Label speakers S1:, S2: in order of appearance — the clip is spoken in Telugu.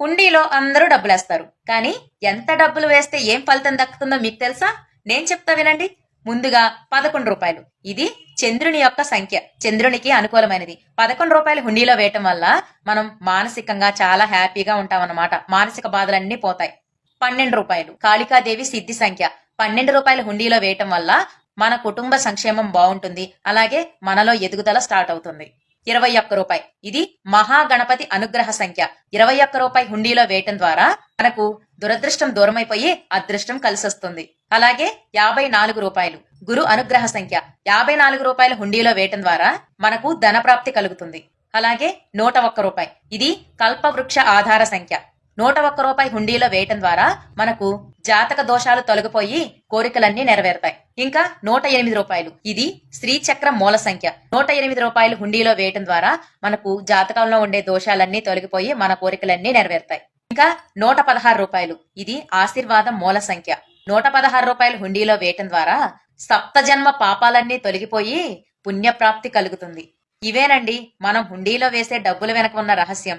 S1: హుండీలో అందరూ డబ్బులేస్తారు. కానీ ఎంత డబ్బులు వేస్తే ఏం ఫలితం దక్కుతుందో మీకు తెలుసా? నేను చెప్తా వినండి. ముందుగా రూ. 11. ఇది చంద్రుని యొక్క సంఖ్య. చంద్రునికి అనుకూలమైనది. రూ. 11 హుండీలో వేయటం వల్ల మనం మానసికంగా చాలా హ్యాపీగా ఉంటామన్నమాట. మానసిక బాధలన్నీ పోతాయి. రూ. 12 కాళికాదేవి సిద్ధి సంఖ్య. రూ. 12 హుండీలో వేయటం వల్ల మన కుటుంబ సంక్షేమం బాగుంటుంది. అలాగే మనలో ఎదుగుదల స్టార్ట్ అవుతుంది. రూ. 21 ఇది మహాగణపతి అనుగ్రహ సంఖ్య. రూ. 21 హుండీలో వేయటం ద్వారా మనకు దురదృష్టం దూరమైపోయి అదృష్టం కలిసొస్తుంది. అలాగే రూ. 54 గురు అనుగ్రహ సంఖ్య. రూ. 54 హుండీలో వేయటం ద్వారా మనకు ధన ప్రాప్తి కలుగుతుంది. అలాగే రూ. 101 ఇది కల్పవృక్ష ఆధార సంఖ్య. రూ. 101 హుండీలో వేయటం ద్వారా మనకు జాతక దోషాలు తొలగిపోయి కోరికలన్నీ నెరవేరుతాయి. ఇంకా రూ. 108 ఇది శ్రీచక్ర మూల సంఖ్య. రూ. 108 హుండీలో వేయటం ద్వారా మనకు జాతకంలో ఉండే దోషాలన్నీ తొలగిపోయి మన కోరికలన్నీ నెరవేరుతాయి. ఇంకా రూ. 116 ఇది ఆశీర్వాదం మూల సంఖ్య. రూ. 116 హుండీలో వేయటం ద్వారా సప్తజన్మ పాపాలన్నీ తొలగిపోయి పుణ్యప్రాప్తి కలుగుతుంది. ఇవేనండి మనం హుండీలో వేసే డబ్బుల వెనక ఉన్న రహస్యం.